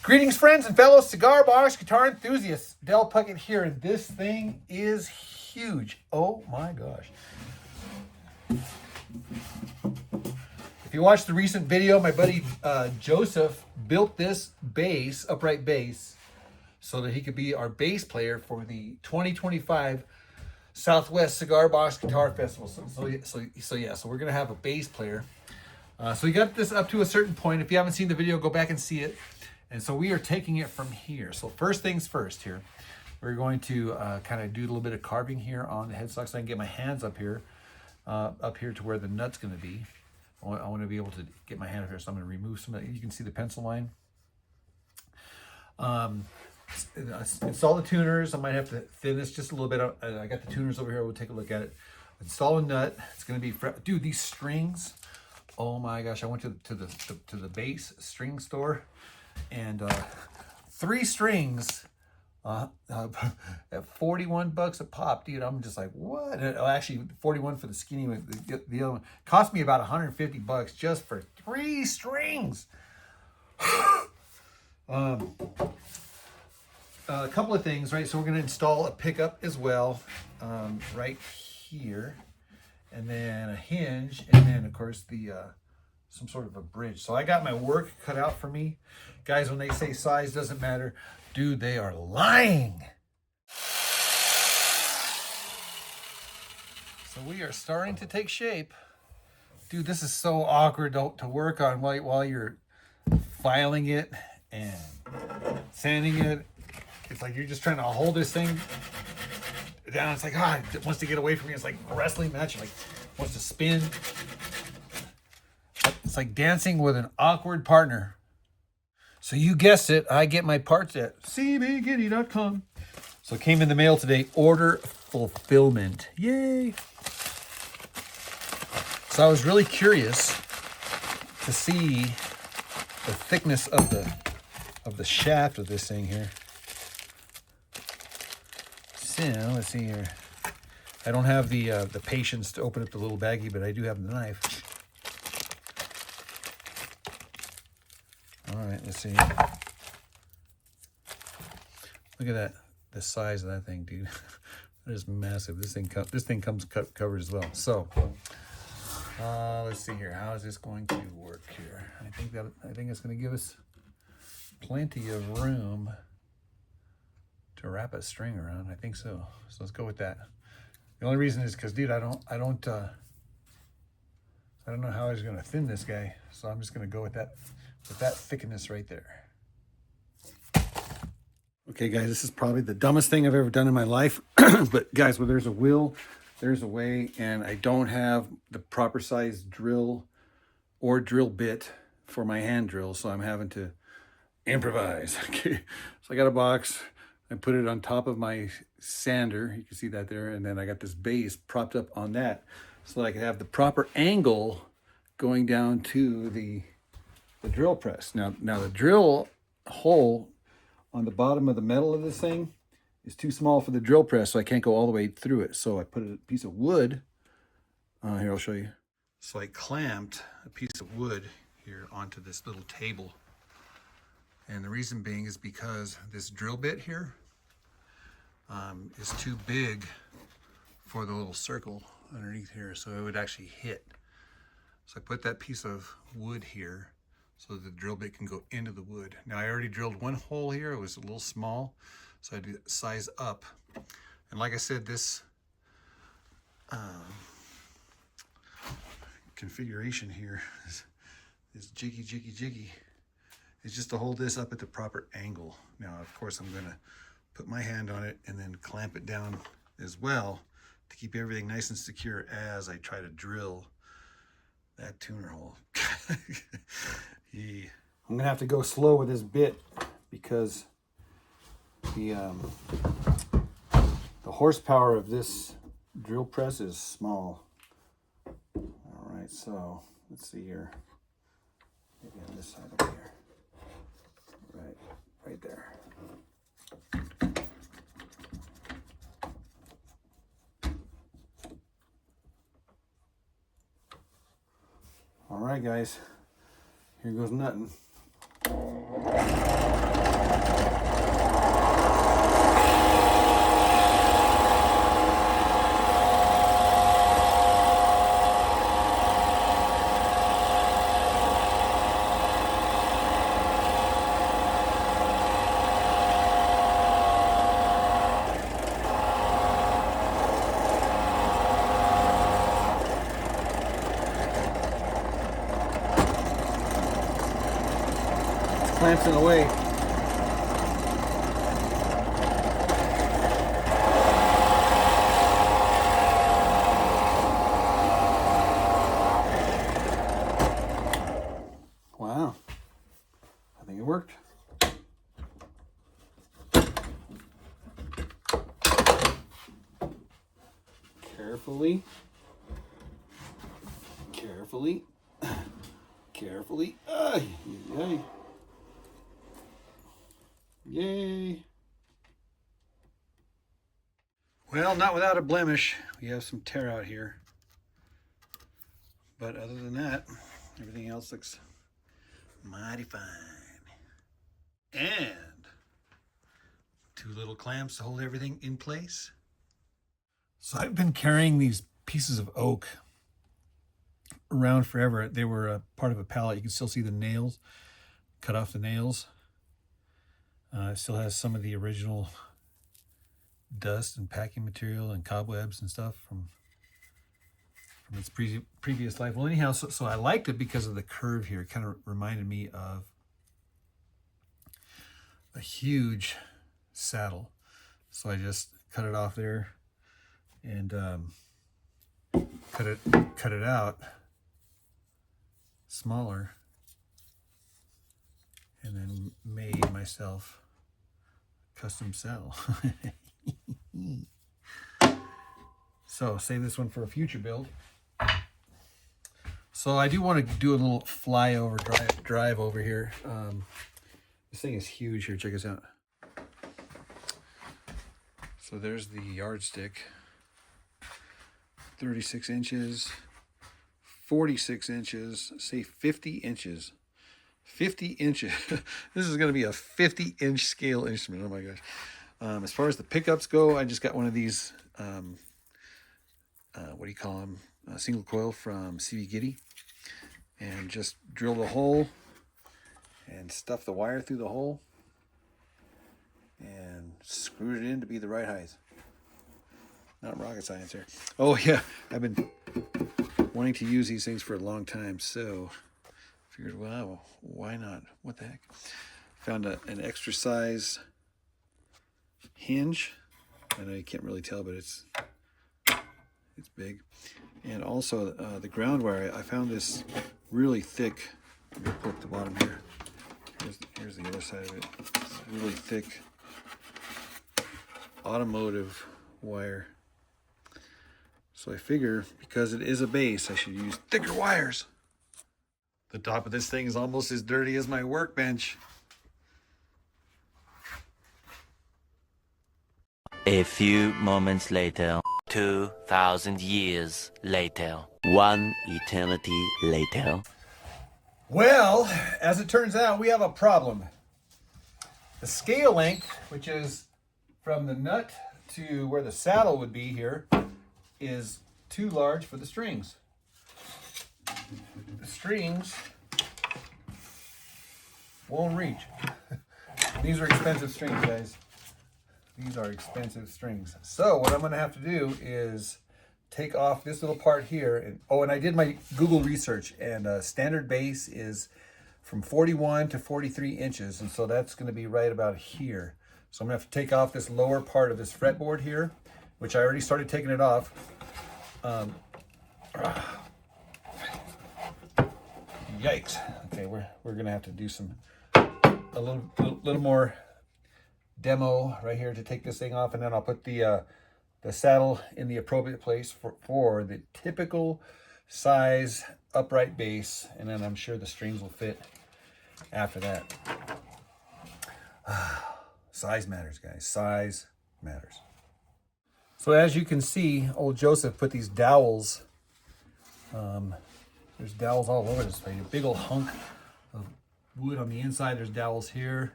Greetings, friends and fellow cigar box guitar enthusiasts. Del Puckett here, and this thing is huge. Oh my gosh. If you watched the recent video, my buddy Joseph built this bass, upright bass, so that he could be our bass player for the 2025 Southwest Cigar Box Guitar Festival. So we're gonna have a bass player. So we got this up to a certain point. If you haven't seen the video, go back and see it. And so we are taking it from here. So first things first here, we're going to kind of do a little bit of carving here on the headstock so I can get my hands up here to where the nut's gonna be. I want to be able to get my hand up here, so I'm going to remove some of that. You can see the pencil line. Install the tuners. I might have to thin this just a little bit. I got the tuners over here. We'll take a look at it. Install a nut. It's going to be, dude, these strings. Oh my gosh, I went to the bass string store, and 3 strings at 41 bucks a pop, dude. I'm just like, what? Actually, 41 for the skinny one. The other one cost me about 150 bucks just for 3 strings. A couple of things, right? So we're going to install a pickup as well, right here, and then a hinge, and then of course the some sort of a bridge. So I got my work cut out for me, guys. When they say size doesn't matter, dude, they are lying. So we are starting to take shape. Dude, this is so awkward to work on while you're filing it and sanding it. It's like you're just trying to hold this thing down. It's like, it wants to get away from me. It's like a wrestling match. Like, wants to spin. It's like dancing with an awkward partner. So you guessed it, I get my parts at cbgitty.com. So it came in the mail today, order fulfillment. Yay. So I was really curious to see the thickness of the shaft of this thing here. So let's see here. I don't have the patience to open up the little baggie, but I do have the knife. All right, let's see. Look at that, the size of that thing, dude. That is massive. This thing comes covered as well. So let's see here. How is this going to work here? I think it's going to give us plenty of room to wrap a string around. I think so. So let's go with that. The only reason is because, dude, I don't know how I was going to thin this guy. So I'm just going to go with that thickness right there. Okay, guys, this is probably the dumbest thing I've ever done in my life. But guys, where there's a will, there's a way, and I don't have the proper size drill or drill bit for my hand drill, so I'm having to improvise. Okay, so I got a box. I put it on top of my sander. You can see that there, and then I got this base propped up on that so that I can have the proper angle going down to the drill press. Now the drill hole on the bottom of the metal of this thing is too small for the drill press, so I can't go all the way through it. So I put a piece of wood, here I'll show you. So I clamped a piece of wood here onto this little table. And the reason being is because this drill bit here is too big for the little circle underneath here, so it would actually hit. So I put that piece of wood here so the drill bit can go into the wood. Now I already drilled one hole here. It was a little small, so I had to size up. And like I said, this configuration here is jiggy. It's just to hold this up at the proper angle. Now, of course, I'm gonna put my hand on it and then clamp it down as well to keep everything nice and secure as I try to drill that tuner hole. Yeah. I'm gonna have to go slow with this bit because the horsepower of this drill press is small. All right, so let's see here. Maybe on this side over here. Right there. All right, guys, here goes nothing. clamps in the way. Wow, I think it worked. Carefully, carefully, carefully. Yay. Yay. Well, not without a blemish. We have some tear out here. But other than that, everything else looks mighty fine. And 2 little clamps to hold everything in place. So I've been carrying these pieces of oak around forever. They were a part of a pallet. You can still see the nails, cut off the nails. It still has some of the original dust and packing material and cobwebs and stuff from its previous life. Well, anyhow, so I liked it because of the curve here. It kind of reminded me of a huge saddle. So I just cut it off there and cut it out smaller, and then made myself a custom saddle. So save this one for a future build. So I do want to do a little flyover drive over here. This thing is huge here. Check this out. So there's the yardstick. 36 inches, 46 inches, say 50 inches. 50 inches. This is going to be a 50-inch scale instrument. Oh my gosh. As far as the pickups go, I just got one of these, what do you call them? Single coil from CIGARS. And just drilled a hole and stuffed the wire through the hole and screwed it in to be the right height. Not rocket science here. Oh yeah, I've been wanting to use these things for a long time, so figured, wow, why not? What the heck? Found an extra size hinge. I know you can't really tell, but it's big. And also the ground wire. I found this really thick. Let me put the bottom here. Here's the other side of it. It's really thick automotive wire. So I figure because it is a base, I should use thicker wires. The top of this thing is almost as dirty as my workbench. A few moments later, 2,000 years later, 1 eternity later. Well, as it turns out, we have a problem. The scale length, which is from the nut to where the saddle would be here, is too large for the strings. The strings won't reach. These are expensive strings, guys. These are expensive strings. So what I'm going to have to do is take off this little part here. And I did my Google research, and standard base is from 41 to 43 inches. And so that's going to be right about here. So I'm going to have to take off this lower part of this fretboard here, which I already started taking it off. Yikes. Okay, we're going to have to do a little more demo right here to take this thing off, and then I'll put the saddle in the appropriate place for the typical size upright base, and then I'm sure the strings will fit after that. Size matters, guys. Size matters. So as you can see, old Joseph put these dowels. There's dowels all over this place. A big old hunk of wood on the inside. There's dowels here.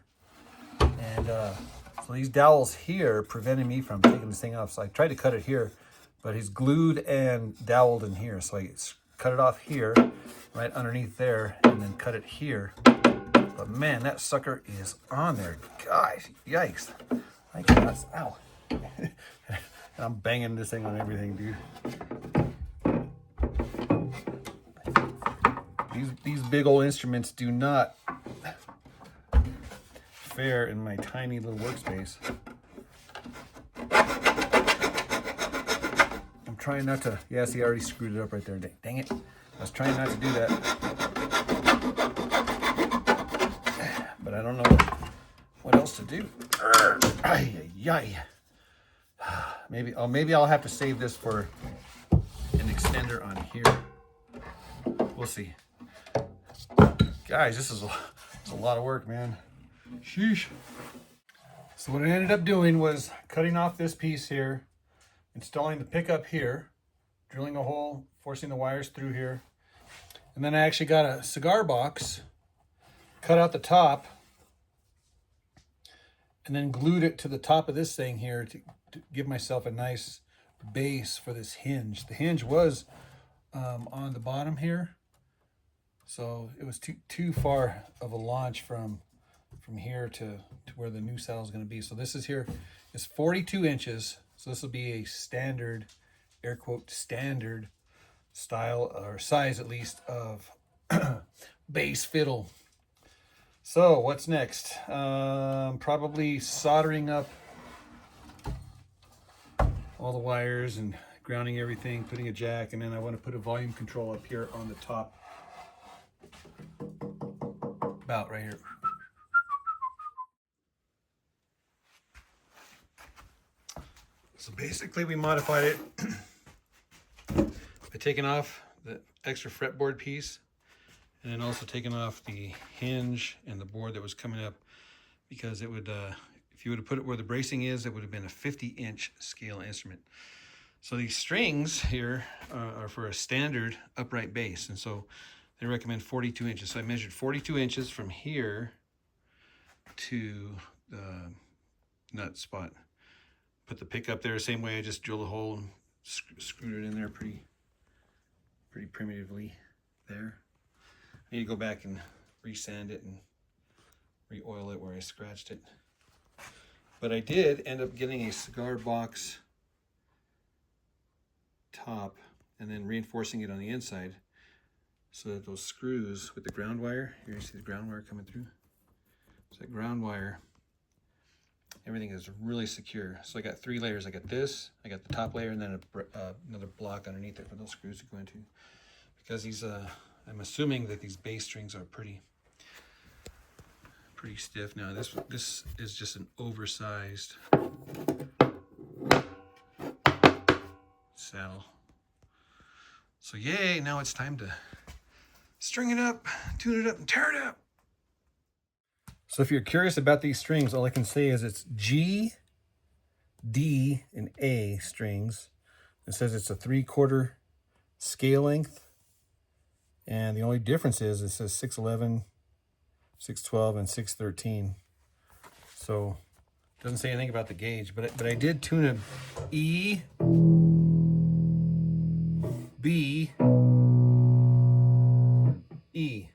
And so these dowels here prevented me from taking this thing off. So I tried to cut it here, but he's glued and doweled in here. So I cut it off here, right underneath there, and then cut it here. But man, that sucker is on there. Guys, yikes. I cannot, ow. I'm banging this thing on everything, dude. These big old instruments do not fair in my tiny little workspace. I'm trying not to, yeah, see, I already screwed it up right there. Dang it. I was trying not to do that. But I don't know what else to do. Ay, ay, ay. Maybe I'll have to save this for an extender on here. We'll see. Guys, this is a lot of work, man. Sheesh. So what I ended up doing was cutting off this piece here, installing the pickup here, drilling a hole, forcing the wires through here. And then I actually got a cigar box, cut out the top, and then glued it to the top of this thing here to give myself a nice base for this hinge. The hinge was on the bottom here, so it was too far of a launch from here to where the new saddle is going to be. So this is here is 42 inches. So this will be a standard, air quote, standard style or size at least of bass fiddle. So what's next? Probably soldering up all the wires and grounding everything, putting a jack, and then I want to put a volume control up here on the top. About right here. So basically we modified it by taking off the extra fretboard piece and then also taking off the hinge and the board that was coming up, because it would, if you would have put it where the bracing is, it would have been a 50-inch scale instrument. So these strings here are for a standard upright bass, and so they recommend 42 inches. So I measured 42 inches from here to the nut spot. Put the pickup there the same way. I just drilled a hole and screwed it in there pretty primitively there. I need to go back and resand it and re-oil it where I scratched it. But I did end up getting a cigar box top and then reinforcing it on the inside so that those screws with the ground wire, here you see the ground wire coming through. So that ground wire, everything is really secure. So I got 3 layers. I got this, I got the top layer, and then another block underneath it for those screws to go into. Because these, I'm assuming that these bass strings are pretty stiff. Now this is just an oversized saddle. So yay! Now it's time to string it up, tune it up, and tear it up. So if you're curious about these strings, all I can say is it's G, D, and A strings. It says it's a 3/4 scale length. And the only difference is it says 611, 612, and 613. So it doesn't say anything about the gauge, but I did tune them E, B, E.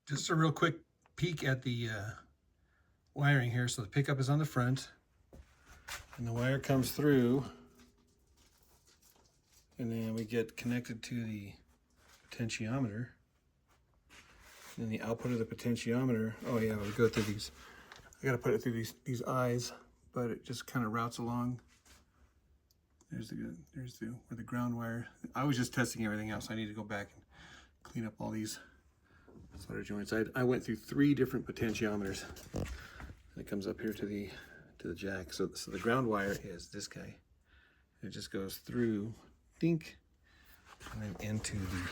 Just a real quick peek at the wiring here. So the pickup is on the front, and the wire comes through, and then we get connected to the potentiometer. And then the output of the potentiometer, oh yeah, we go through these. I gotta put it through these eyes, but it just kind of routes along. There's where the ground wire. I was just testing everything else. I need to go back and clean up all these solder joints. I went through 3 different potentiometers. It comes up here to the jack. So the ground wire is this guy. It just goes through, dink, and then into the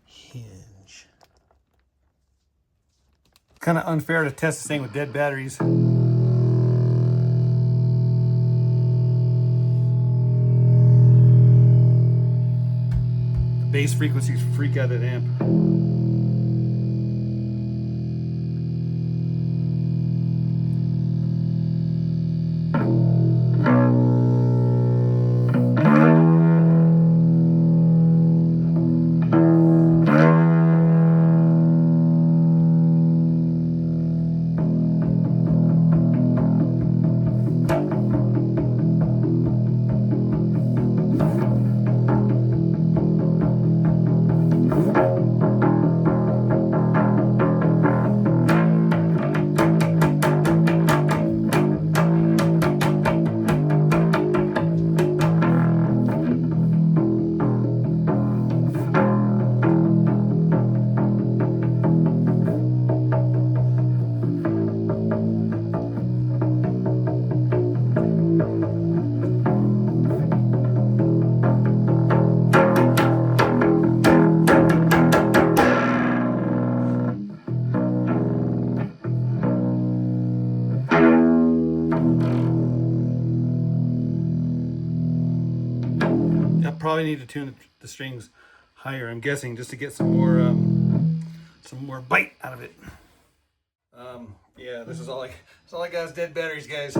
hinge. Kind of unfair to test this thing with dead batteries. The bass frequencies freak out that amp. probably need to tune the strings higher, I'm guessing, just to get some more bite out of it. Yeah, this is all I got is dead batteries, guys.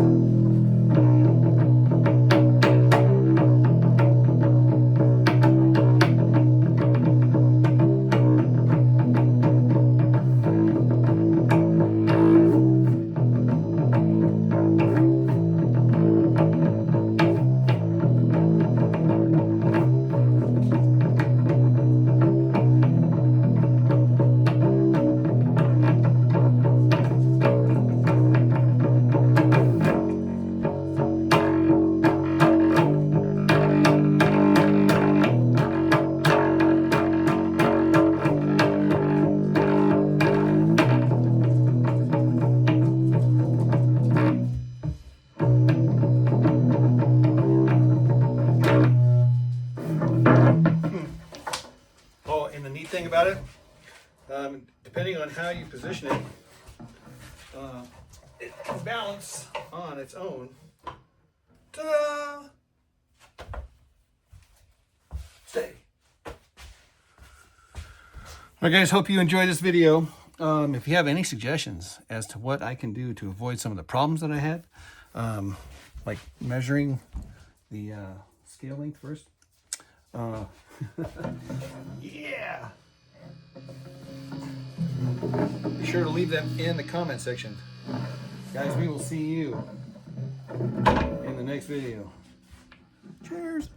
Oh, and the neat thing about it, depending on how you position it, it can balance on its own. Ta-da! Stay. Alright guys, hope you enjoyed this video. If you have any suggestions as to what I can do to avoid some of the problems that I had, like measuring the scale length first. Yeah! Be sure to leave them in the comment section. Guys, we will see you in the next video. Cheers!